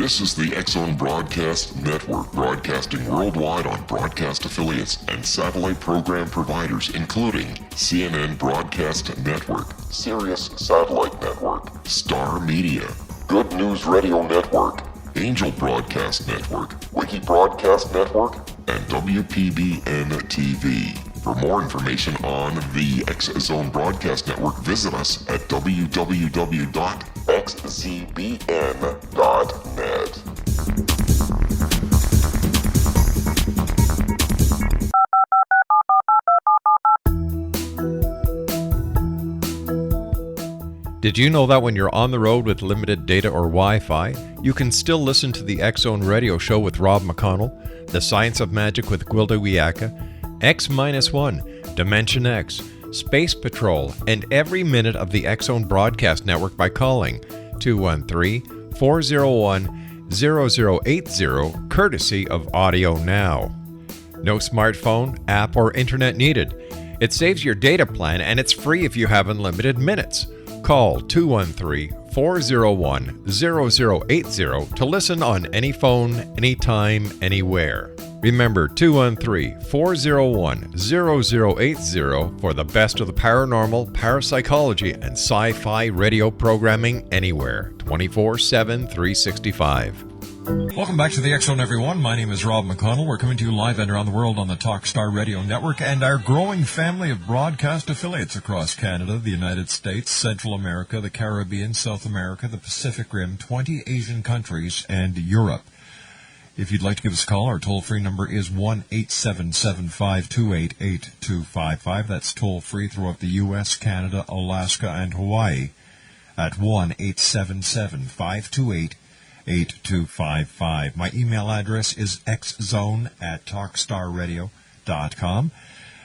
This is the X-Zone Broadcast Network, broadcasting worldwide on broadcast affiliates and satellite program providers, including CNN Broadcast Network, Sirius Satellite Network, Star Media, Good News Radio Network, Angel Broadcast Network, Wiki Broadcast Network, and WPBN TV. For more information on the X-Zone Broadcast Network, visit us at www.xzbn.net. Did you know that when you're on the road with limited data or Wi-Fi, you can still listen to the X-Zone Radio Show with Rob McConnell, The Science of Magic with Gwilda Wiyaka, X-1, Dimension X, Space Patrol, and every minute of the X-Zone Broadcast Network by calling 213-401-0080, courtesy of Audio Now. No smartphone, app, or internet needed. It saves your data plan and it's free if you have unlimited minutes. Call 213-401-0080 to listen on any phone, anytime, anywhere. Remember 213-401-0080 for the best of the paranormal, parapsychology, and sci-fi radio programming anywhere, 24/7, 365. Welcome back to the X-Zone, everyone. My name is Rob McConnell. We're coming to you live and around the world on the Talkstar Radio Network and our growing family of broadcast affiliates across Canada, the United States, Central America, the Caribbean, South America, the Pacific Rim, 20 Asian countries, and Europe. If you'd like to give us a call, our toll-free number is 1-877-528-8255. That's toll-free throughout the U.S., Canada, Alaska, and Hawaii at 1-877-528-8255. My email address is xzone@talkstarradio.com.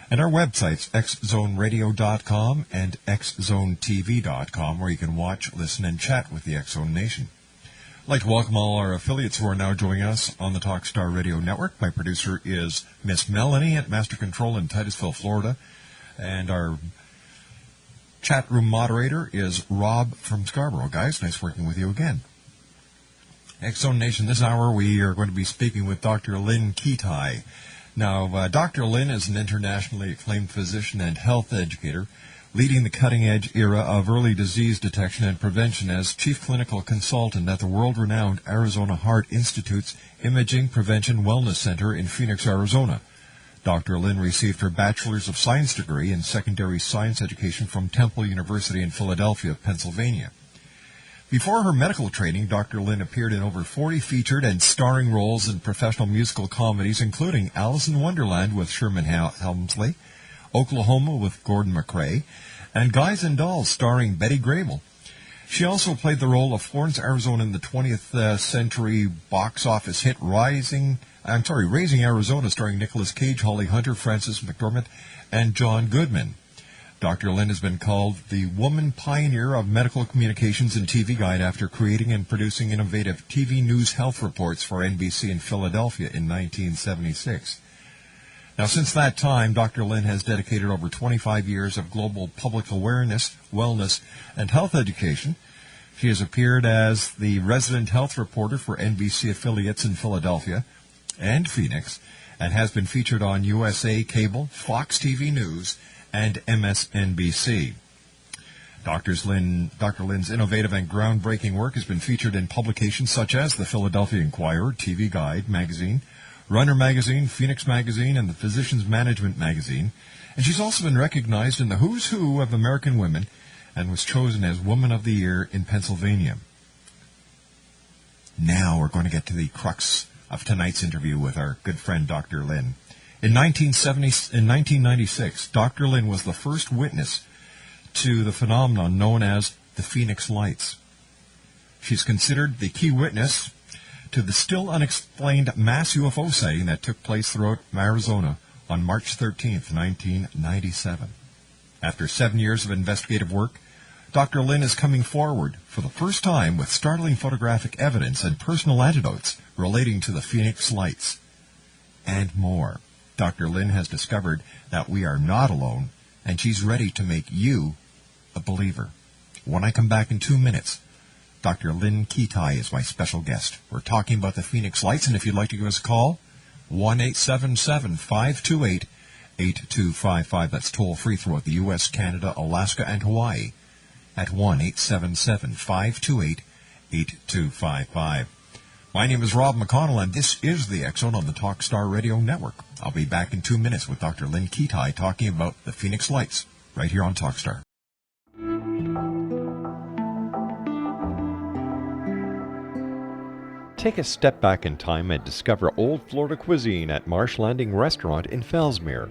And our websites, xzoneradio.com and xzonetv.com, where you can watch, listen, and chat with the X-Zone Nation. I'd like to welcome all our affiliates who are now joining us on the Talkstar Radio Network. My producer is Miss Melanie at Master Control in Titusville, Florida. And our chat room moderator is Rob from Scarborough. Guys, nice working with you again. X-Zone Nation, this hour we are going to be speaking with Dr. Lynne Kitei. Now, Dr. Lynne is an internationally acclaimed physician and health educator, leading the cutting-edge era of early disease detection and prevention as chief clinical consultant at the world-renowned Arizona Heart Institute's Imaging Prevention Wellness Center in Phoenix, Arizona. Dr. Lynne received her Bachelor's of Science degree in secondary science education from Temple University in Philadelphia, Pennsylvania. Before her medical training, Dr. Lynne appeared in over 40 featured and starring roles in professional musical comedies, including Alice in Wonderland with Sherman Hemsley, Oklahoma with Gordon McRae, and Guys and Dolls starring Betty Grable. She also played the role of Florence, Arizona in the 20th century box office hit Raising Arizona, starring Nicolas Cage, Holly Hunter, Frances McDormand, and John Goodman. Dr. Lynne has been called the woman pioneer of medical communications and TV guide after creating and producing innovative TV news health reports for NBC in Philadelphia in 1976. Now, since that time, Dr. Lynne has dedicated over 25 years of global public awareness, wellness, and health education. She has appeared as the resident health reporter for NBC affiliates in Philadelphia and Phoenix, and has been featured on USA Cable, Fox TV News, and MSNBC. Dr. Lynne's innovative and groundbreaking work has been featured in publications such as the Philadelphia Inquirer, TV Guide magazine, Runner Magazine, Phoenix Magazine, and the Physician's Management Magazine. And she's also been recognized in the Who's Who of American Women and was chosen as Woman of the Year in Pennsylvania. Now we're going to get to the crux of tonight's interview with our good friend Dr. Lynne. In 1996, Dr. Lynne was the first witness to the phenomenon known as the Phoenix Lights. She's considered the key witness to the still unexplained mass UFO sighting that took place throughout Arizona on March 13th, 1997. After 7 years of investigative work, Dr. Lynne is coming forward for the first time with startling photographic evidence and personal anecdotes relating to the Phoenix Lights and more. Dr. Lynne has discovered that we are not alone, and she's ready to make you a believer. When I come back in 2 minutes, Dr. Lynne Kitei is my special guest. We're talking about the Phoenix Lights, and if you'd like to give us a call, 1-877-528-8255. That's toll-free throughout the U.S., Canada, Alaska, and Hawaii at 1-877-528-8255. My name is Rob McConnell, and this is the X-Zone on the Talkstar Radio Network. I'll be back in 2 minutes with Dr. Lynne Kitei talking about the Phoenix Lights right here on Talkstar. Take a step back in time and discover old Florida cuisine at Marsh Landing Restaurant in Fellsmere.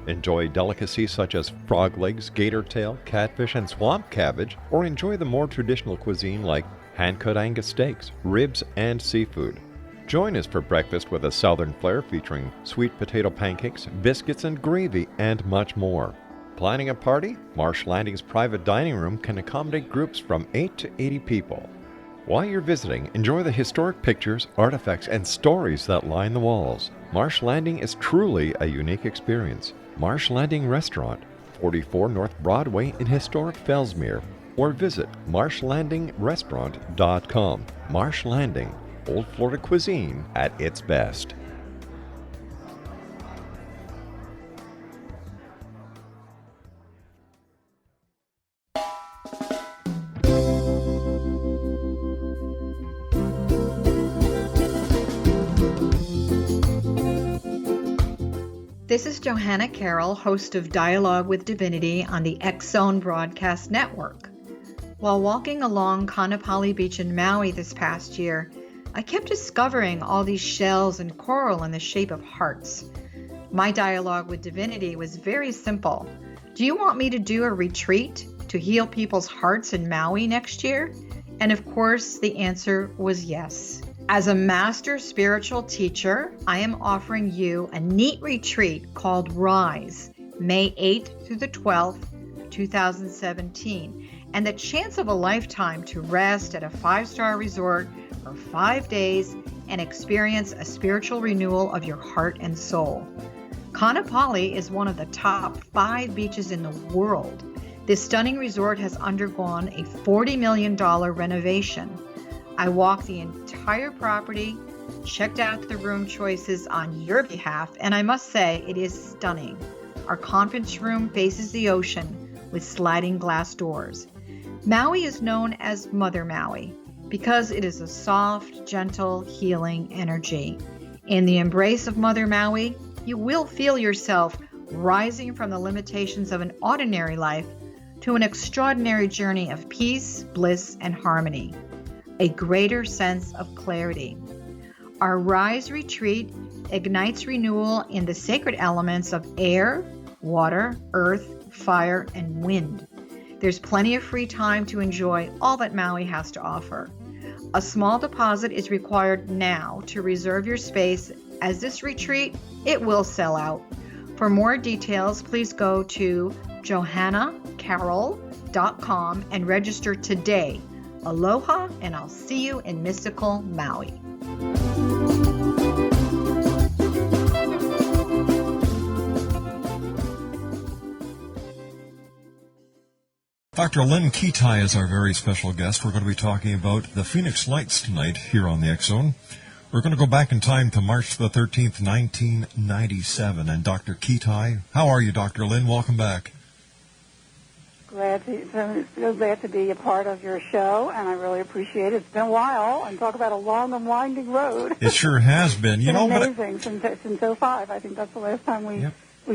Enjoy delicacies such as frog legs, gator tail, catfish, and swamp cabbage, or enjoy the more traditional cuisine like hand-cut Angus steaks, ribs, and seafood. Join us for breakfast with a southern flair featuring sweet potato pancakes, biscuits and gravy, and much more. Planning a party? Marsh Landing's private dining room can accommodate groups from 8 to 80 people. While you're visiting, enjoy the historic pictures, artifacts, and stories that line the walls. Marsh Landing is truly a unique experience. Marsh Landing Restaurant, 44 North Broadway in historic Fellsmere, or visit marshlandingrestaurant.com. Marsh Landing, Old Florida cuisine at its best. This is Johanna Carroll, host of Dialogue with Divinity on the X-Zone Broadcast Network. While walking along Kaanapali Beach in Maui this past year, I kept discovering all these shells and coral in the shape of hearts. My dialogue with Divinity was very simple. Do you want me to do a retreat to heal people's hearts in Maui next year? And of course, the answer was yes. As a master spiritual teacher, I am offering you a neat retreat called Rise, May 8th through the 12th, 2017, and the chance of a lifetime to rest at a 5-star resort for 5 days and experience a spiritual renewal of your heart and soul. Kaanapali is one of the top 5 beaches in the world. This stunning resort has undergone a $40 million renovation. I walked the entire property, checked out the room choices on your behalf, and I must say it is stunning. Our conference room faces the ocean with sliding glass doors. Maui is known as Mother Maui because it is a soft, gentle, healing energy. In the embrace of Mother Maui, you will feel yourself rising from the limitations of an ordinary life to an extraordinary journey of peace, bliss, and harmony. A greater sense of clarity. Our Rise retreat ignites renewal in the sacred elements of air, water, earth, fire, and wind. There's plenty of free time to enjoy all that Maui has to offer. A small deposit is required now to reserve your space, as this retreat, it will sell out. For more details, please go to johannacarroll.com and register today. Aloha, and I'll see you in mystical Maui. Dr. Lynne Kitei is our very special guest. We're going to be talking about the Phoenix Lights tonight here on the X-Zone. We're going to go back in time to March the 13th, 1997. And Dr. Kitei, how are you, Dr. Lynne? Welcome back. So glad to be a part of your show, and I really appreciate it. It's been a while, and talk about a long and winding road. It sure has been. It's been amazing since 05. I think that's the last time we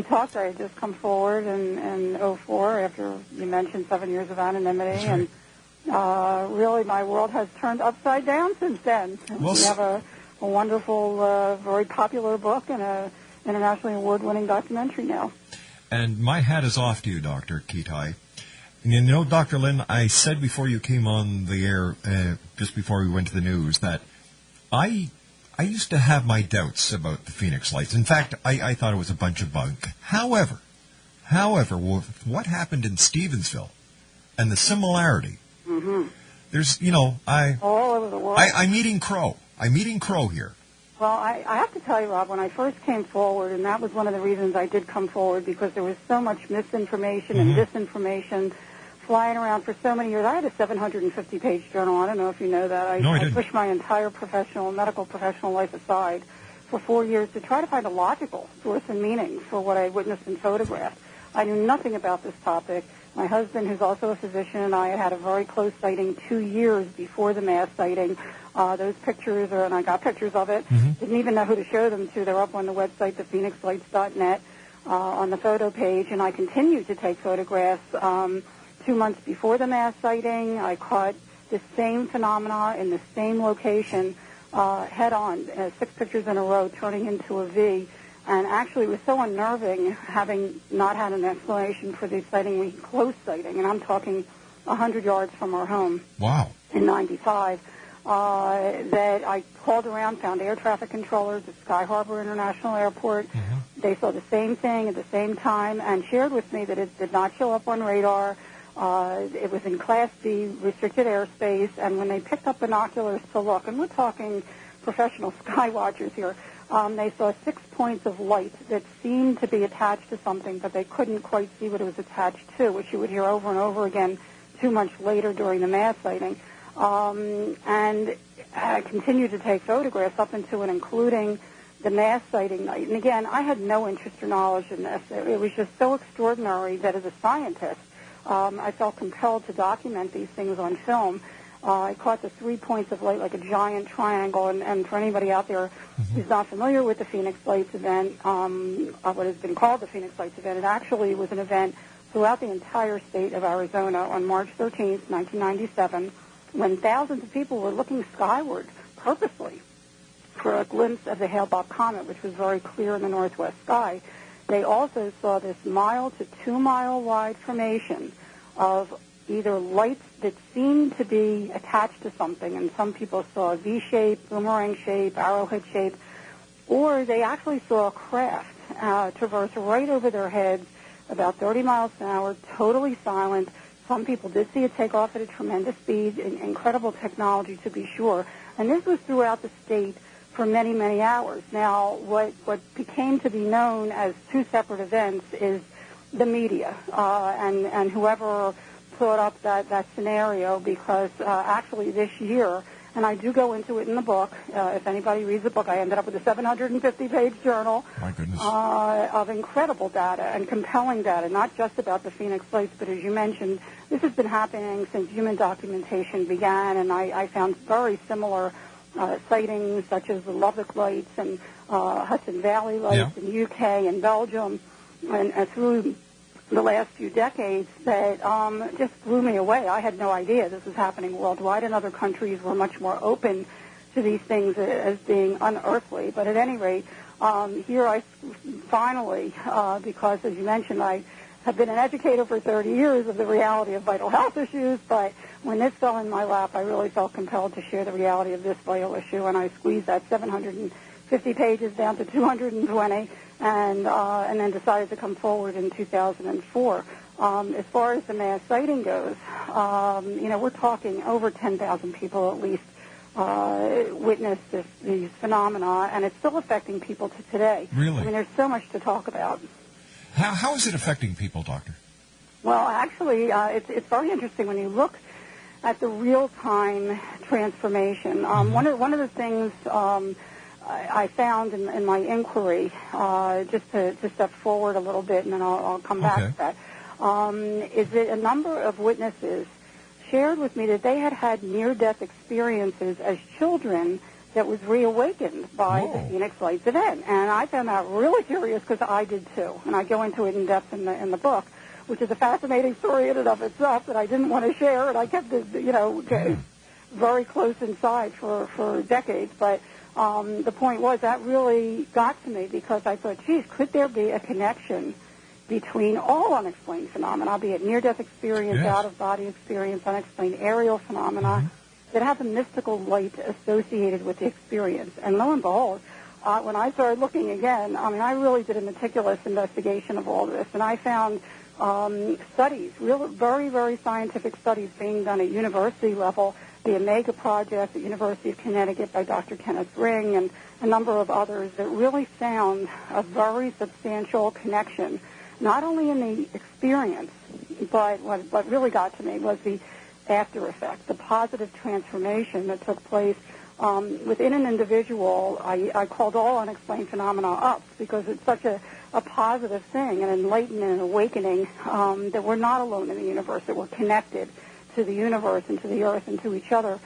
talked. I had just come forward in 04 after you mentioned 7 years of anonymity, right. And really my world has turned upside down since then. Well, we have a wonderful, very popular book and a internationally award-winning documentary now. And my hat is off to you, Dr. Kitei. And you know, Dr. Lynne, I said before you came on the air, just before we went to the news, that I used to have my doubts about the Phoenix Lights. In fact, I thought it was a bunch of bunk. However, with what happened in Stevensville and the similarity, there's, all over the world. I'm eating crow. I'm eating crow here. Well, I have to tell you, Rob, when I first came forward, and that was one of the reasons I did come forward, because there was so much misinformation and disinformation flying around for so many years. I had a 750-page journal. I don't know if you know that. I pushed my entire medical professional life aside for 4 years to try to find a logical source and meaning for what I witnessed and photographed. I knew nothing about this topic. My husband, who's also a physician, and I had a very close sighting 2 years before the mass sighting. Those pictures, and I got pictures of it. Didn't even know who to show them to. They're up on the website, thephoenixlights.net, on the photo page, and I continued to take photographs. 2 months before the mass sighting, I caught the same phenomena in the same location, head-on, 6 pictures in a row, turning into a V. And actually, it was so unnerving, having not had an explanation for the excitingly close sighting, and I'm talking 100 yards from our home. Wow. In 95, that I called around, found air traffic controllers at Sky Harbor International Airport. They saw the same thing at the same time and shared with me that it did not show up on radar. It was in Class B, restricted airspace, and when they picked up binoculars to look, and we're talking professional sky watchers here, they saw 6 points of light that seemed to be attached to something, but they couldn't quite see what it was attached to, which you would hear over and over again 2 months later during the mass sighting. And I continued to take photographs up into and including the mass sighting night. And again, I had no interest or knowledge in this. It was just so extraordinary that as a scientist, I felt compelled to document these things on film. I caught the 3 points of light like a giant triangle, and for anybody out there who's not familiar with the Phoenix Lights event, what has been called the Phoenix Lights event, it actually was an event throughout the entire state of Arizona on March 13th, 1997, when thousands of people were looking skyward purposely for a glimpse of the Hale-Bopp comet, which was very clear in the northwest sky. They also saw this mile to 2 mile wide formation of either lights that seemed to be attached to something, and some people saw a V shape, boomerang shape, arrowhead shape, or they actually saw a craft traverse right over their heads about 30 miles an hour, totally silent. Some people did see it take off at a tremendous speed, incredible technology to be sure. And this was throughout the state for many, many hours. Now, what became to be known as 2 separate events is the media and whoever thought up that scenario, because actually this year, and I do go into it in the book, if anybody reads the book, I ended up with a 750-page journal. My goodness. Of incredible data and compelling data, not just about the Phoenix Lights, but as you mentioned, this has been happening since human documentation began, and I found very similar sightings such as the Lubbock Lights and Hudson Valley Lights in UK and Belgium, and through the last few decades that just blew me away. I had no idea this was happening worldwide, and other countries were much more open to these things as being unearthly. But at any rate, here I finally, because as you mentioned, I have been an educator for 30 years of the reality of vital health issues, but when this fell in my lap, I really felt compelled to share the reality of this vital issue, and I squeezed that 750 pages down to 220, and then decided to come forward in 2004. As far as the mass sighting goes, we're talking over 10,000 people at least witnessed these phenomena, and it's still affecting people to today. Really? I mean, there's so much to talk about. How is it affecting people, Doctor? Well, actually, it's very interesting when you look at the real-time transformation. One of the things I found in my inquiry, just to step forward a little bit, and then I'll come back to that, is that a number of witnesses shared with me that they had near-death experiences as children that was reawakened by the Phoenix Lights event. And I found that really curious because I did too. And I go into it in depth in the book, which is a fascinating story in and of itself that I didn't want to share, and I kept it, very close inside for decades. But the point was that really got to me because I thought, geez, could there be a connection between all unexplained phenomena, be it near-death experience, out-of-body experience, unexplained aerial phenomena, that have a mystical light associated with the experience? And lo and behold, when I started looking again, I really did a meticulous investigation of all this, and I found studies, very, very scientific studies being done at university level, the Omega Project at University of Connecticut by Dr. Kenneth Ring and a number of others that really found a very substantial connection, not only in the experience But what really got to me was the after effect, the positive transformation that took place within an individual. I called all unexplained phenomena up because it's such a positive thing, an enlightenment, an awakening, that we're not alone in the universe, that we're connected to the universe and to the earth and to each other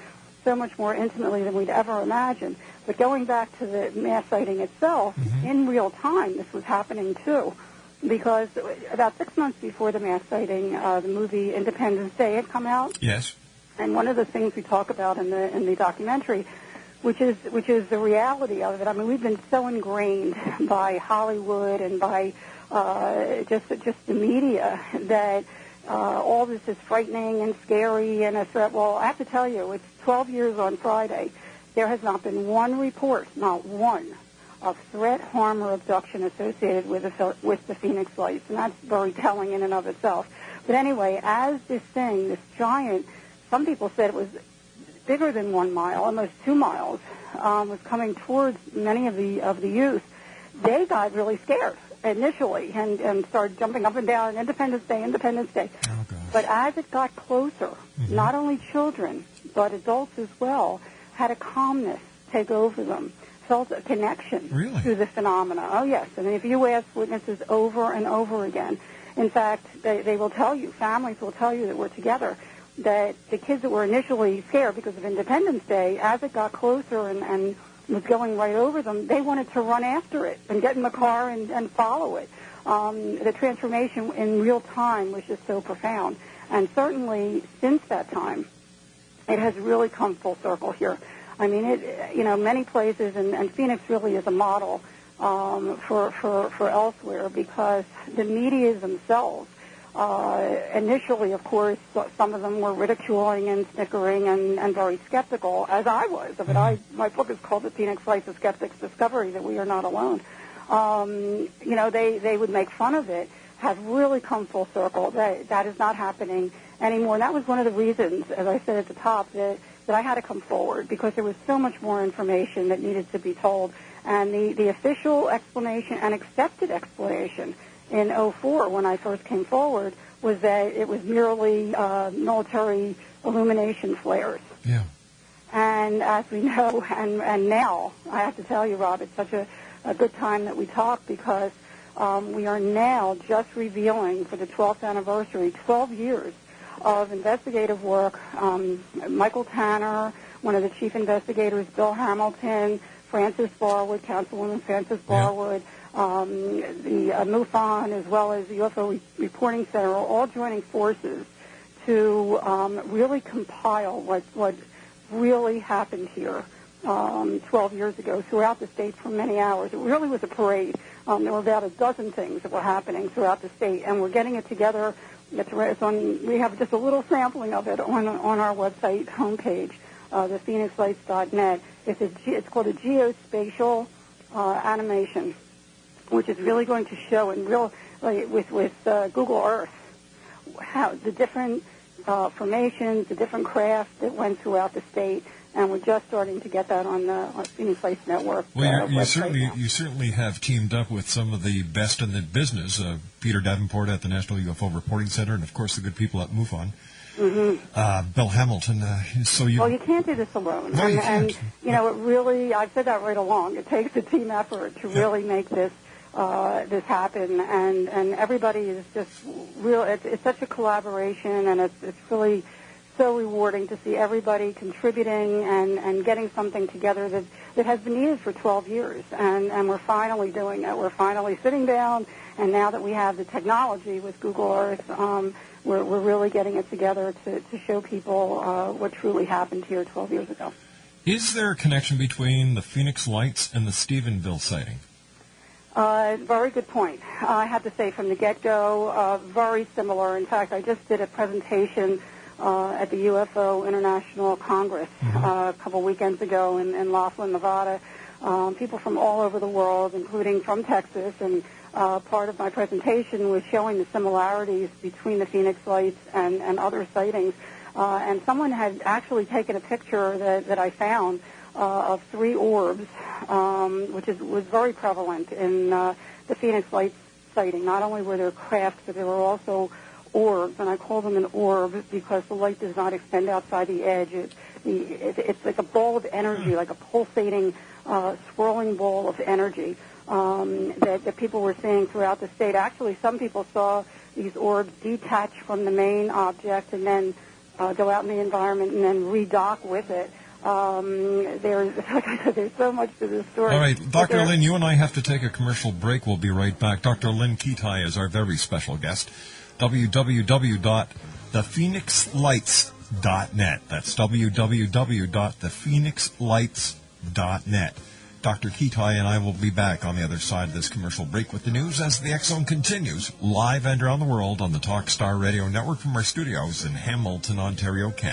so much more intimately than we'd ever imagined. But going back to the mass sighting itself, in real time, this was happening too. Because about 6 months before the mass sighting, the movie Independence Day had come out. Yes. And one of the things we talk about in the documentary, which is the reality of it. I mean, we've been so ingrained by Hollywood and by just the media that all this is frightening and scary and a threat. Well, I have to tell you, it's 12 years on Friday. There has not been one report, not one, of threat, harm, or abduction associated with the Phoenix Lights, and that's very telling in and of itself. But anyway, as this thing, this giant, some people said it was bigger than 1 mile, almost 2 miles, was coming towards many of the youth, they got really scared initially and started jumping up and down, Independence Day, Independence Day. Oh, gosh. But as it got closer, not only children, but adults as well, had a calmness take over them, felt a connection to the phenomena. Oh, yes. And if you ask witnesses over and over again, in fact, they will tell you, families will tell you that we're together, that the kids that were initially scared because of Independence Day, as it got closer and was going right over them, they wanted to run after it and get in the car and follow it. The transformation in real time was just so profound. And certainly since that time, it has really come full circle here. I mean, many places, and Phoenix really is a model for elsewhere, because the media themselves, initially, of course, some of them were ridiculing and snickering and very skeptical, as I was of it. My book is called The Phoenix Lights, A Skeptic's Discovery, that we are not alone. They would make fun of it, have really come full circle. That is not happening anymore. And that was one of the reasons, as I said at the top, that I had to come forward, because there was so much more information that needed to be told. And the official explanation and accepted explanation in 2004, when I first came forward, was that it was merely military illumination flares. Yeah. And as we know, and now, I have to tell you, Rob, it's such a good time that we talk, because we are now just revealing, for the 12th anniversary, 12 years of investigative work. Michael Tanner, one of the chief investigators, Bill Hamilton, Frances Barwood, Councilwoman Frances Barwood, the MUFON, as well as the UFO Reporting Center, are all joining forces to really compile what really happened here 12 years ago throughout the state for many hours. It really was a parade. There were about a dozen things that were happening throughout the state, and we're getting it together. We have just a little sampling of it on our website homepage, thephoenixlights.net. It's called a geospatial animation, which is really going to show in real, with Google Earth, how the different formations, the different craft that went throughout the state. And we're just starting to get that on the Phoenix Lights Network. Well, you certainly have teamed up with some of the best in the business. Peter Davenport at the National UFO Reporting Center, and of course the good people at MUFON. Bill Hamilton. Well, you can't do this alone. No, you can't. And it really, I've said that right along. It takes a team effort to really make this happen, and everybody is just real. It's such a collaboration, and it's really so rewarding to see everybody contributing and getting something together that has been needed for 12 years. And we're finally doing it. We're finally sitting down, and now that we have the technology with Google Earth, we're really getting it together to show people what truly happened here 12 years ago. Is there a connection between the Phoenix Lights and the Stephenville sighting? Very good point. I have to say from the get-go, very similar. In fact, I just did a presentation at the UFO International Congress a couple weekends ago in Laughlin, Nevada. People from all over the world, including from Texas, and part of my presentation was showing the similarities between the Phoenix Lights and other sightings. And someone had actually taken a picture that I found of 3 orbs, which was very prevalent in the Phoenix Lights sighting. Not only were there crafts, but there were also orbs, and I call them an orb because the light does not extend outside the edge. It's like a ball of energy, like a pulsating, swirling ball of energy that people were seeing throughout the state. Actually, some people saw these orbs detach from the main object and then go out in the environment and then redock with it. Like I said, there's so much to this story. All right, Dr. Lynne, you and I have to take a commercial break. We'll be right back. Dr. Lynne Kitei is our very special guest. www.thephoenixlights.net. That's www.thephoenixlights.net. Dr. Kitei and I will be back on the other side of this commercial break with the news as the X Zone continues live and around the world on the Talkstar Radio Network from our studios in Hamilton, Ontario, Canada.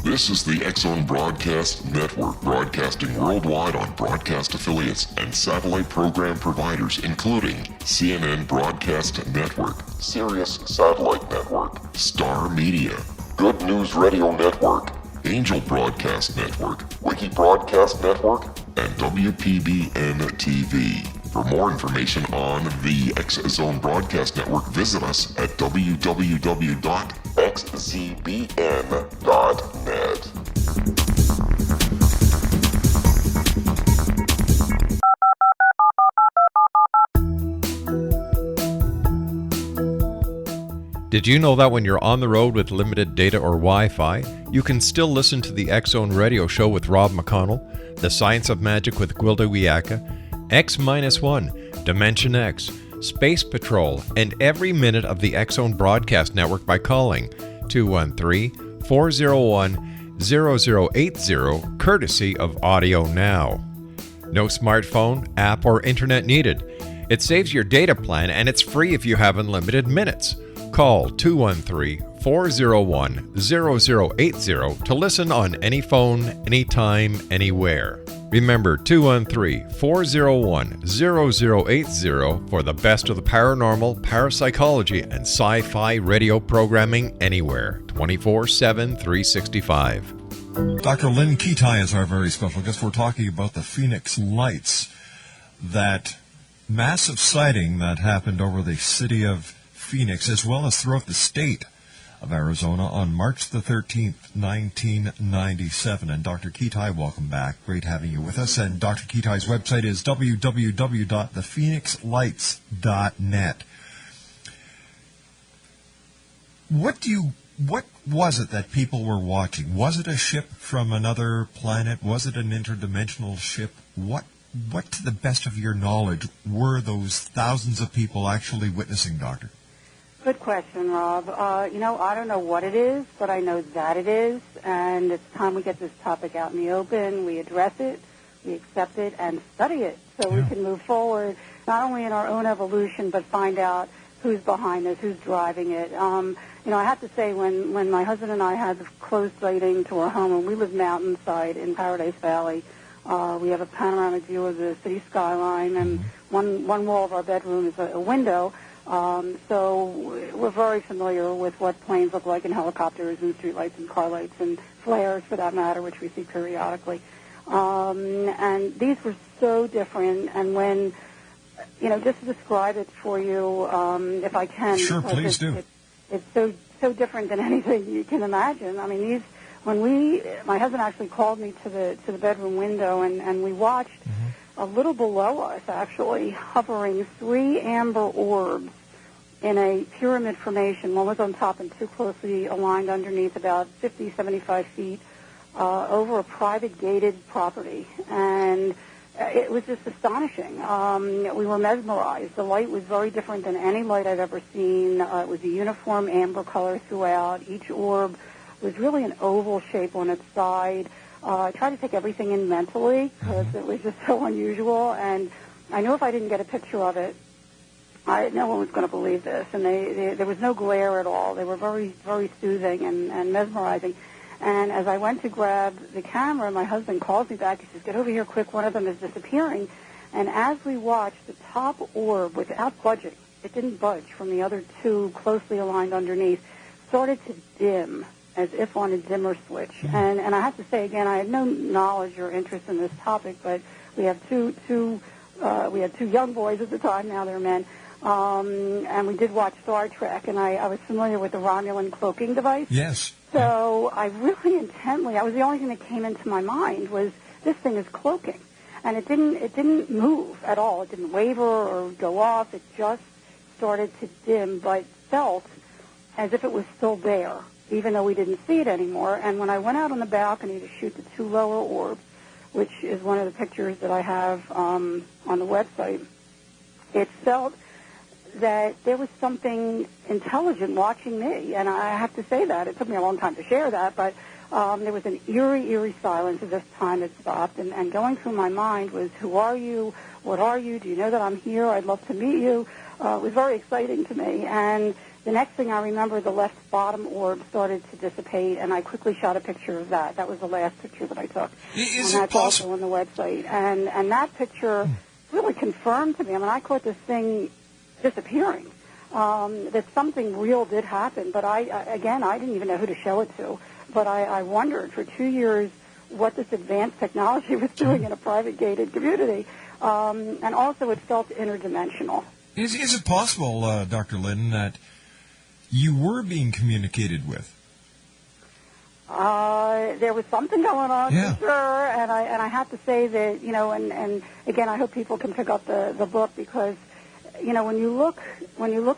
This is the X Zone Broadcast Network, broadcasting worldwide on broadcast affiliates and satellite program providers, including CNN Broadcast Network, Sirius Satellite Network, Star Media, Good News Radio Network, Angel Broadcast Network, Wiki Broadcast Network, and WPBN TV. For more information on the X Zone Broadcast Network, visit us at www.xzbn.net. Did you know that when you're on the road with limited data or Wi-Fi, you can still listen to the X Zone Radio Show with Rob McConnell, The Science of Magic with Gwilda Wiyaka, X-1, Dimension X, Space Patrol, and every minute of the X Zone Broadcast Network by calling 213-401-0080, courtesy of Audio Now. No smartphone, app, or internet needed. It saves your data plan and it's free if you have unlimited minutes. Call 213-401-0080 to listen on any phone, anytime, anywhere. Remember 213-401-0080 for the best of the paranormal, parapsychology, and sci-fi radio programming anywhere, 24/7, 365. Dr. Lynne Kitei is our very special guest. We're talking about the Phoenix Lights, that massive sighting that happened over the city of Phoenix, as well as throughout the state of Arizona on March the 13th, 1997. And Dr. Kitei, welcome back. Great having you with us. And Dr. Kitei's website is www.thephoenixlights.net. What was it that people were watching? Was it a ship from another planet? Was it an interdimensional ship? What, to the best of your knowledge, were those thousands of people actually witnessing, Doctor? Good question, Rob. I don't know what it is, but I know that it is, and it's time we get this topic out in the open. We address it, we accept it, and study it so we can move forward, not only in our own evolution, but find out who's behind this, who's driving it. I have to say, when my husband and I had the close sighting to our home, and we live mountainside in Paradise Valley, we have a panoramic view of the city skyline, and one wall of our bedroom is a window. So we're very familiar with what planes look like in helicopters and streetlights and car lights and flares, for that matter, which we see periodically. And these were so different. And when, just to describe it for you, if I can. Sure, please do. It's so different than anything you can imagine. I mean, my husband actually called me to the bedroom window, and we watched a little below us, actually, hovering 3 amber orbs in a pyramid formation. One was on top and 2 closely aligned underneath, about 50, 75 feet, over a private gated property. And it was just astonishing. We were mesmerized. The light was very different than any light I've ever seen. It was a uniform amber color throughout. Each orb was really an oval shape on its side. I tried to take everything in mentally because it was just so unusual, and I knew if I didn't get a picture of it, no one was going to believe this. And there was no glare at all. They were very, very soothing and mesmerizing. And as I went to grab the camera, my husband calls me back. He says, "Get over here quick. One of them is disappearing." And as we watched, the top orb, without budging, it didn't budge from the other 2 closely aligned underneath, started to dim, as if on a dimmer switch. And I have to say again, I had no knowledge or interest in this topic, but we have two young boys at the time, now they're men, and we did watch Star Trek, and I was familiar with the Romulan cloaking device. Yes. So I really intently, that was the only thing that came into my mind was this thing is cloaking. And it didn't move at all. It didn't waver or go off. It just started to dim, but felt as if it was still there, even though we didn't see it anymore. And when I went out on the balcony to shoot the 2 lower orbs, which is one of the pictures that I have on the website, it felt that there was something intelligent watching me. And I have to say that. It took me a long time to share that, but there was an eerie silence at this time. It stopped, and going through my mind was, who are you? What are you? Do you know that I'm here? I'd love to meet you. It was very exciting to me. And the next thing I remember, the left bottom orb started to dissipate, and I quickly shot a picture of that. That was the last picture that I took. Is and it that's also on the website. And that picture really confirmed to me. I mean, I caught this thing disappearing, that something real did happen. But I didn't even know who to show it to. But I wondered for 2 years what this advanced technology was doing in a private gated community. And also it felt interdimensional. Is it possible, Dr. Lynne, that you were being communicated with? There was something going on, for sure, and I have to say that, and again, I hope people can pick up the book, because, when you look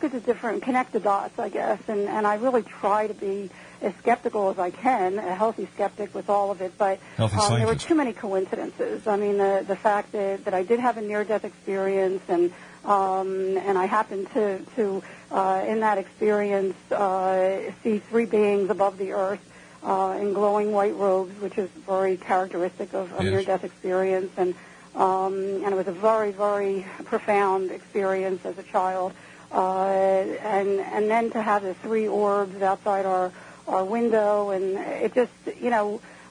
at the different, connect the dots, I guess, and I really try to be as skeptical as I can, a healthy skeptic with all of it, but there were too many coincidences. I mean, the fact that I did have a near-death experience, and I happened to in that experience see 3 beings above the earth in glowing white robes, which is very characteristic of a near-death experience, and it was a very, very profound experience as a child, and then to have the 3 orbs outside our window, and it just,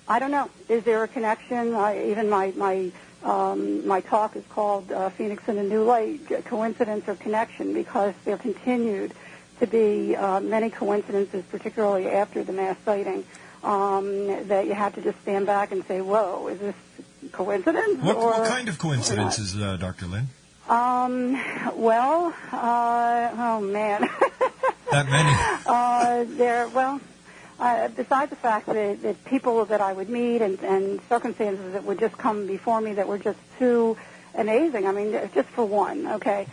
I don't know. Is there a connection? Even my talk is called Phoenix in a New Light, Coincidence or Connection, because there continued to be many coincidences, particularly after the mass sighting, that you have to just stand back and say, whoa, is this coincidence? What kind of coincidences, Dr. Lynne? Oh, man. That many? Besides the fact that people that I would meet and circumstances that would just come before me that were just too amazing. I mean, just for one, okay?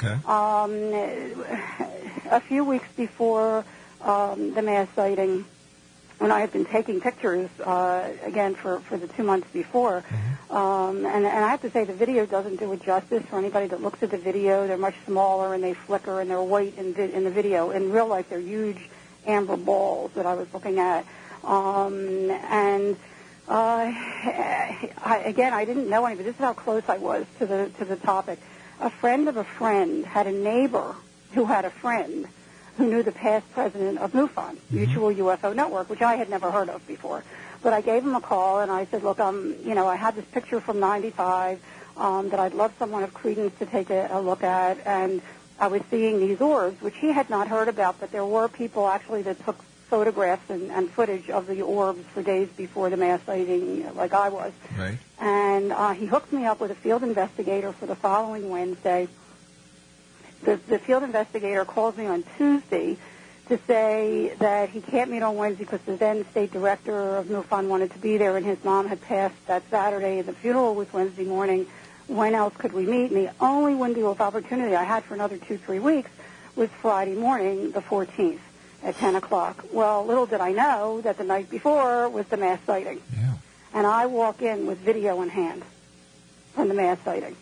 A few weeks before the mass sighting, when I had been taking pictures, again, for the 2 months before, and I have to say the video doesn't do it justice for anybody that looks at the video. They're much smaller, and they flicker, and they're white in the video. In real life, they're huge amber balls that I was looking at. I didn't know any, but this is how close I was to the topic. A friend of a friend had a neighbor who had a friend who knew the past president of MUFON, Mutual UFO Network, which I had never heard of before. But I gave him a call, and I said, look, I had this picture from 95 that I'd love someone of credence to take a look at, and I was seeing these orbs, which he had not heard about, but there were people actually that took photographs and footage of the orbs for days before the mass sighting, like I was. Right. And he hooked me up with a field investigator for the following Wednesday. The field investigator calls me on Tuesday to say that he can't meet on Wednesday because the then state director of MUFON wanted to be there, and his mom had passed that Saturday, and the funeral was Wednesday morning. When else could we meet? And the only window of opportunity I had for another 2-3 weeks was Friday morning, the 14th, at 10 o'clock. Well, little did I know that the night before was the mass sighting. Yeah. And I walk in with video in hand from the mass sighting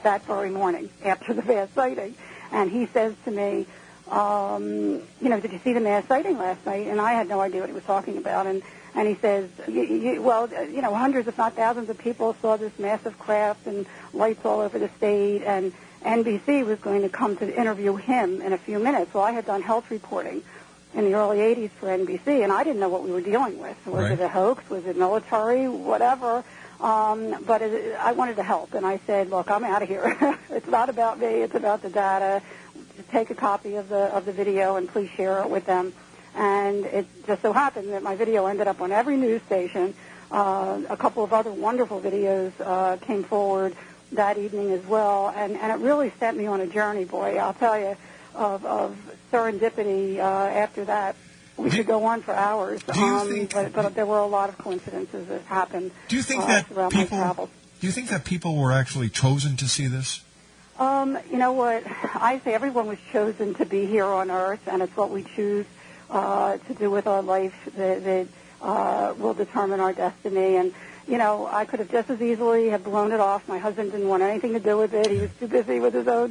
that very morning after the mass sighting. And he says to me, did you see the mass sighting last night? And I had no idea what he was talking about. And he says, hundreds if not thousands of people saw this massive craft and lights all over the state, and NBC was going to come to interview him in a few minutes. Well, I had done health reporting in the early 80s for NBC, and I didn't know what we were dealing with. Was it a hoax? Was it military? Whatever. But I wanted to help, and I said, look, I'm out of here. It's not about me. It's about the data. Just take a copy of the video and please share it with them. And it just so happened that my video ended up on every news station. A couple of other wonderful videos came forward that evening as well, and it really sent me on a journey, boy, I'll tell you, of serendipity after that. We could go on for hours, but there were a lot of coincidences that happened. Do you think throughout my travels. Do you think that people were actually chosen to see this? You know what? I say everyone was chosen to be here on Earth, and it's what we choose to do with our life that will determine our destiny. And, you know, I could have just as easily have blown it off. My husband didn't want anything to do with it. He was too busy with his own,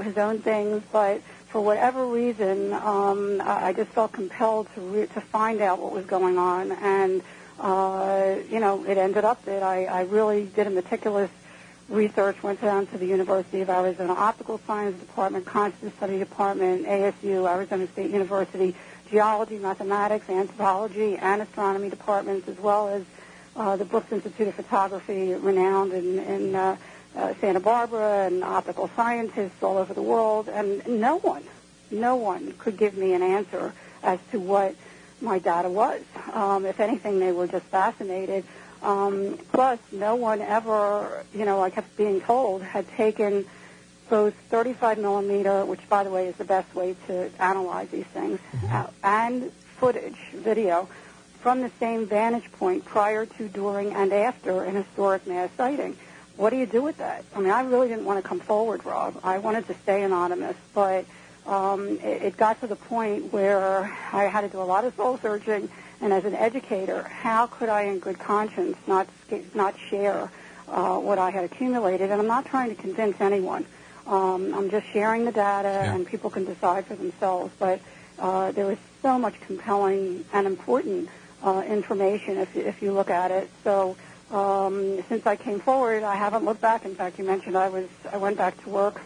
his own things. But for whatever reason, I just felt compelled to find out what was going on. And, it ended up that I really did a meticulous research, went down to the University of Arizona Optical Science Department, Consciousness Study Department, ASU, Arizona State University, Geology, Mathematics, Anthropology, and Astronomy departments, as well as the Brooks Institute of Photography, renowned in Santa Barbara, and optical scientists all over the world. And no one could give me an answer as to what my data was. If anything, they were just fascinated. Plus, no one ever, I kept being told, had taken both 35 millimeter, which, by the way, is the best way to analyze these things, and footage, video, from the same vantage point prior to, during, and after an historic mass sighting. What do you do with that? I mean, I really didn't want to come forward, Rob. I wanted to stay anonymous, but it got to the point where I had to do a lot of soul searching. And as an educator, how could I, in good conscience, not share what I had accumulated? And I'm not trying to convince anyone. I'm just sharing the data, and people can decide for themselves. But there is so much compelling and important information if you look at it. So since I came forward, I haven't looked back. In fact, you mentioned I went back to work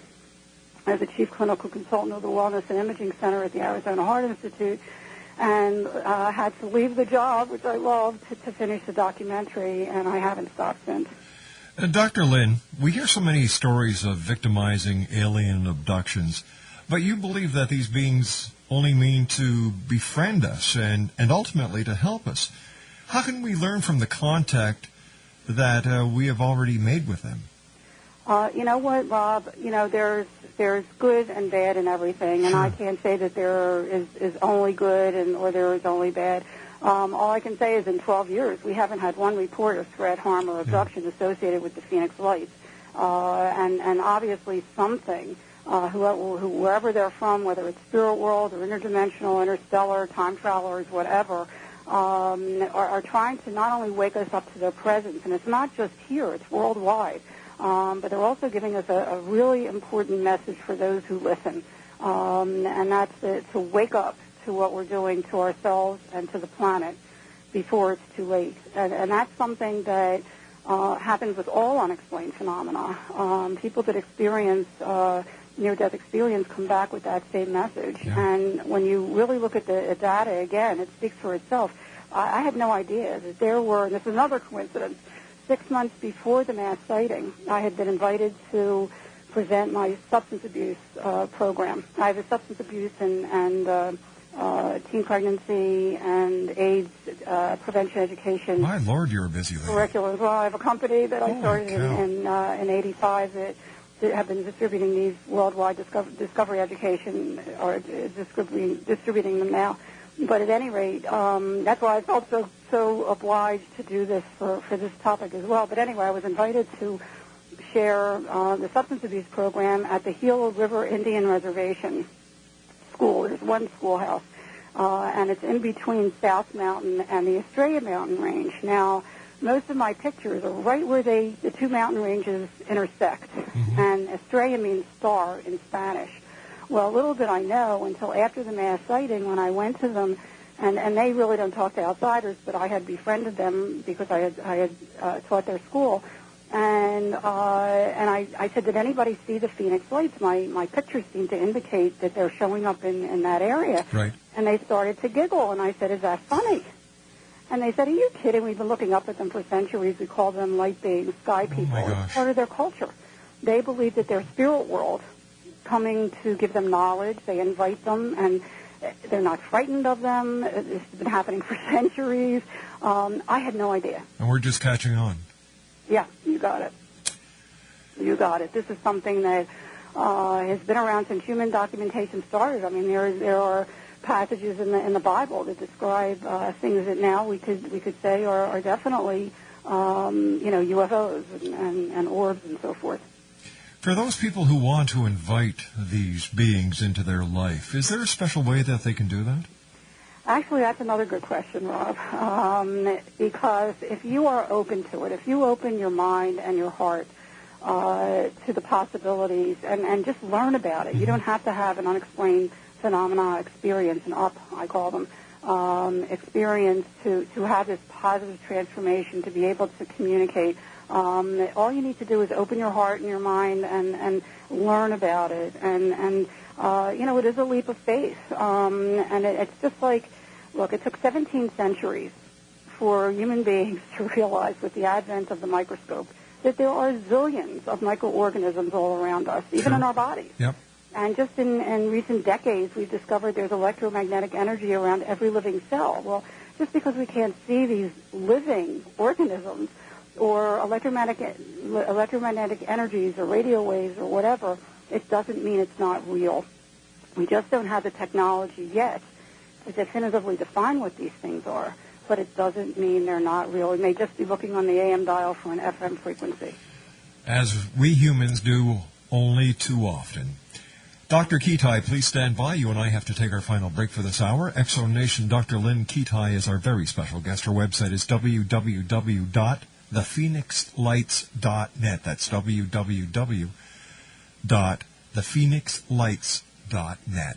as a chief clinical consultant of the Wellness and Imaging Center at the Arizona Heart Institute, and had to leave the job, which I loved, to finish the documentary, and I haven't stopped since. Dr. Lynne, we hear so many stories of victimizing alien abductions, but you believe that these beings only mean to befriend us and ultimately to help us. How can we learn from the contact that we have already made with them? You know what, Rob? There's good and bad in everything, and I can't say that there is only good or there is only bad. All I can say is in 12 years, we haven't had one report of threat, harm, or abduction associated with the Phoenix Lights. And obviously something, wherever they're from, whether it's spirit world or interdimensional, interstellar, time travelers, whatever, are trying to not only wake us up to their presence, and it's not just here, it's worldwide. But they're also giving us a really important message for those who listen, and that's to wake up to what we're doing to ourselves and to the planet before it's too late. And that's something that happens with all unexplained phenomena. People that experience near-death experience come back with that same message. Yeah. And when you really look at the data again, it speaks for itself. I had no idea that there were, and this is another coincidence, 6 months before the mass sighting, I had been invited to present my substance abuse program. I have a substance abuse and teen pregnancy and AIDS prevention education. My Lord, you're a busy lady. Curriculum. Well, I have a company that I started in '85 that have been distributing these worldwide discovery education, or distributing them now. But at any rate, that's why I felt so obliged to do this for this topic as well. But anyway, I was invited to share the substance abuse program at the Gila River Indian Reservation School. There's one schoolhouse, and it's in between South Mountain and the Estrella Mountain Range. Now, most of my pictures are right where the two mountain ranges intersect, and Estrella means star in Spanish. Well, little did I know until after the mass sighting when I went to them, and they really don't talk to outsiders, but I had befriended them because I had taught their school, and I said, did anybody see the Phoenix Lights? My pictures seem to indicate that they're showing up in that area. Right. And they started to giggle, and I said, is that funny? And they said, are you kidding? We've been looking up at them for centuries. We call them light beings, sky people. Oh my gosh. It's part of their culture. They believe that their spirit world coming to give them knowledge. They invite them, and they're not frightened of them. It's been happening for centuries. I had no idea. And we're just catching on. Yeah, you got it. You got it. This is something that has been around since human documentation started. I mean, there are passages in the Bible that describe things that now we could say are definitely UFOs and orbs and so forth. For those people who want to invite these beings into their life, is there a special way that they can do that? Actually, that's another good question, Rob, because if you are open to it, if you open your mind and your heart to the possibilities and just learn about it, you don't have to have an unexplained phenomena experience, an UP, I call them, experience to have this positive transformation, to be able to communicate. All you need to do is open your heart and your mind and learn about it. And it is a leap of faith. And it's just like, look, it took 17 centuries for human beings to realize with the advent of the microscope that there are zillions of microorganisms all around us, even in our bodies. Yep. And just in recent decades, we've discovered there's electromagnetic energy around every living cell. Well, just because we can't see these living organisms or electromagnetic energies or radio waves or whatever, it doesn't mean it's not real. We just don't have the technology yet to definitively define what these things are, but it doesn't mean they're not real. We may just be looking on the AM dial for an FM frequency. As we humans do only too often. Dr. Kitei, please stand by. You and I have to take our final break for this hour. Exo Nation, Dr. Lynne Kitei is our very special guest. Her website is www.thephoenixlights.net. That's www.thephoenixlights.net.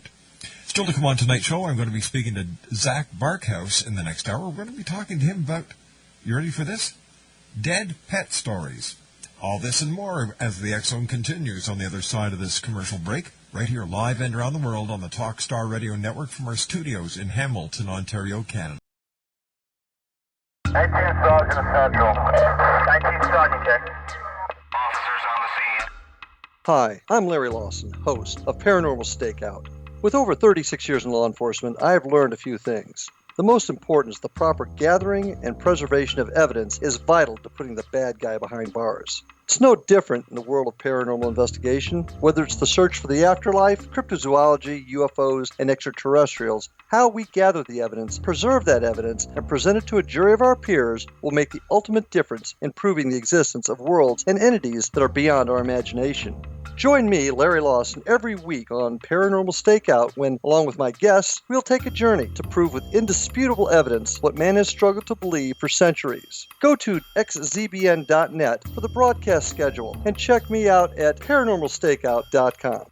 Still to come on tonight's show, I'm going to be speaking to Zach Barkhouse in the next hour. We're going to be talking to him about, you ready for this? Dead pet stories. All this and more as the X-Zone continues on the other side of this commercial break, right here live and around the world on the Talk Star Radio Network from our studios in Hamilton, Ontario, Canada. 19 Sergeant Central. 19 Sergeant, check. Officers on the scene. Hi, I'm Larry Lawson, host of Paranormal Stakeout. With over 36 years in law enforcement, I have learned a few things. The most important is the proper gathering and preservation of evidence is vital to putting the bad guy behind bars. It's no different in the world of paranormal investigation. Whether it's the search for the afterlife, cryptozoology, UFOs, and extraterrestrials, how we gather the evidence, preserve that evidence, and present it to a jury of our peers will make the ultimate difference in proving the existence of worlds and entities that are beyond our imagination. Join me, Larry Lawson, every week on Paranormal Stakeout when, along with my guests, we'll take a journey to prove with indisputable evidence what man has struggled to believe for centuries. Go to xzbn.net for the broadcast schedule and check me out at paranormalstakeout.com.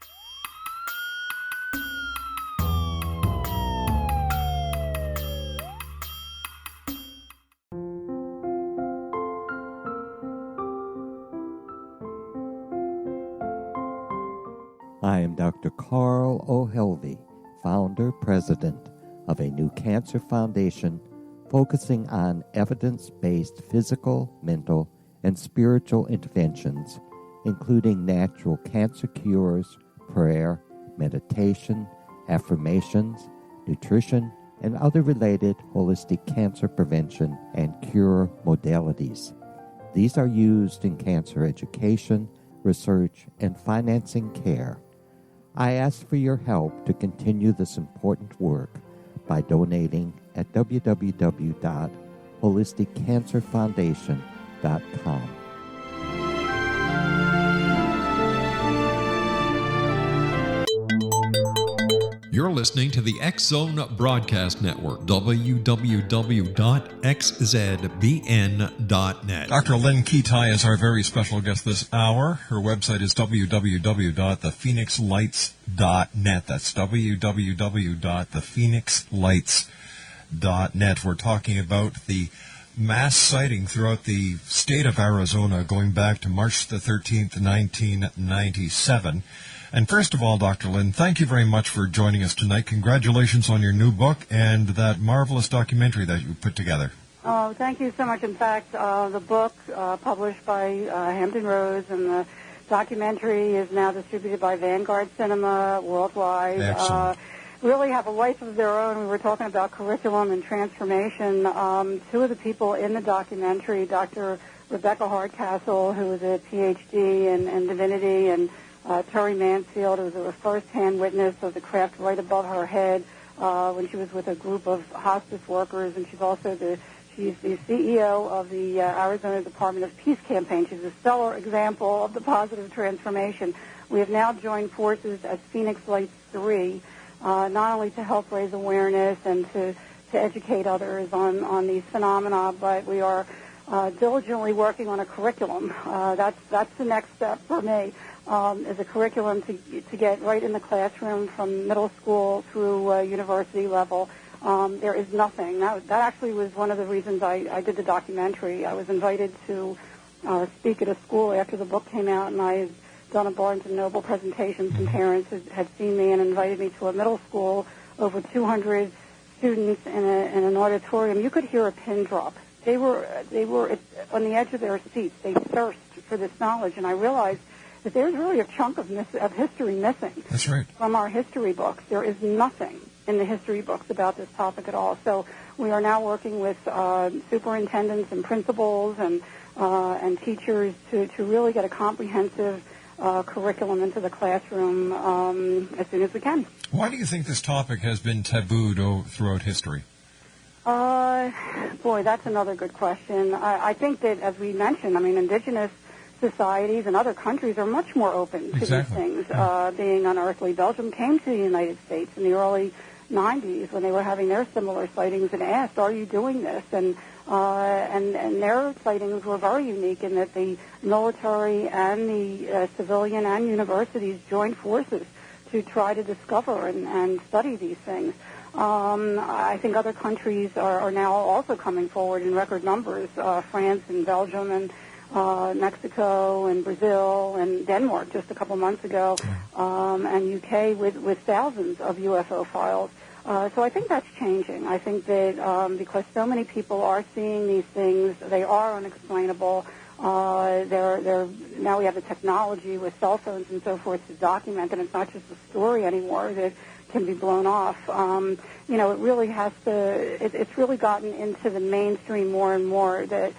I am Dr. Carl O'Helvey, founder, president of a new cancer foundation focusing on evidence-based physical, mental, and spiritual interventions, including natural cancer cures, prayer, meditation, affirmations, nutrition, and other related holistic cancer prevention and cure modalities. These are used in cancer education, research, and financing care. I ask for your help to continue this important work by donating at www.holisticcancerfoundation.com. You're listening to the X-Zone Broadcast Network, www.xzbn.net. Dr. Lynne Kitei is our very special guest this hour. Her website is www.thephoenixlights.net. That's www.thephoenixlights.net. We're talking about the mass sighting throughout the state of Arizona going back to March the 13th, 1997. And first of all, Dr. Lynne, thank you very much for joining us tonight. Congratulations on your new book and that marvelous documentary that you put together. Oh, thank you so much. In fact, the book published by Hampton Roads and the documentary is now distributed by Vanguard Cinema worldwide. Excellent. really have a life of their own. We were talking about curriculum and transformation. Two of the people in the documentary, Dr. Rebecca Hardcastle, who was a Ph.D. in divinity, and Terry Mansfield, who was a first-hand witness of the craft right above her head when she was with a group of hospice workers, and she's the CEO of the Arizona Department of Peace Campaign. She's a stellar example of the positive transformation. We have now joined forces as Phoenix Lights 3, not only to help raise awareness and to educate others on these phenomena, but we are diligently working on a curriculum. That's the next step for me, is a curriculum to get right in the classroom from middle school through university level. There is nothing. That actually was one of the reasons I did the documentary. I was invited to speak at a school after the book came out, and I had done a Barnes & Noble presentation. Some parents had seen me and invited me to a middle school, over 200 students in an auditorium. You could hear a pin drop. They were on the edge of their seats. They thirst for this knowledge, and I realized that there's really a chunk of history missing. That's right. From our history books. There is nothing in the history books about this topic at all. So we are now working with superintendents and principals and teachers to really get a comprehensive curriculum into the classroom as soon as we can. Why do you think this topic has been tabooed throughout history? Boy, that's another good question. I think that, as we mentioned, indigenous societies and other countries are much more open to these things being unearthly. Belgium came to the United States in the early 90s when they were having their similar sightings and asked, "Are you doing this?" And their sightings were very unique in that the military and the civilian and universities joined forces to try to discover and study these things. I think other countries are now also coming forward in record numbers, France and Belgium and Mexico and Brazil and Denmark just a couple months ago, and UK with thousands of UFO files. So I think that's changing. I think that because so many people are seeing these things, they are unexplainable. Now we have the technology with cell phones and so forth to document, and it's not just a story anymore that can be blown off. It really has to. It's really gotten into the mainstream more and more that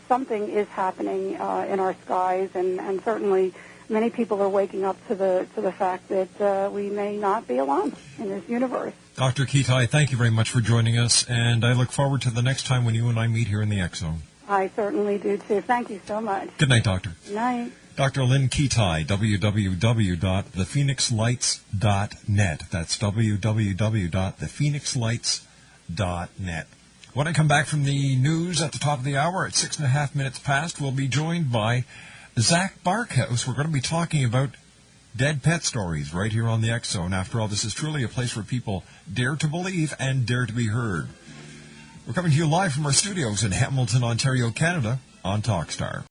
something is happening in our skies, and certainly many people are waking up to the fact that we may not be alone in this universe. Dr. Kitei, thank you very much for joining us, and I look forward to the next time when you and I meet here in the X Zone. I certainly do too. Thank you so much. Good night, Doctor. Good night. Dr. Lynne Kitei, www.thephoenixlights.net. That's www.thephoenixlights.net. When I come back from the news at the top of the hour at 6.5 minutes past, we'll be joined by Zach Barkhouse. We're going to be talking about dead pet stories right here on the X Zone. After all, this is truly a place where people dare to believe and dare to be heard. We're coming to you live from our studios in Hamilton, Ontario, Canada, on Talkstar.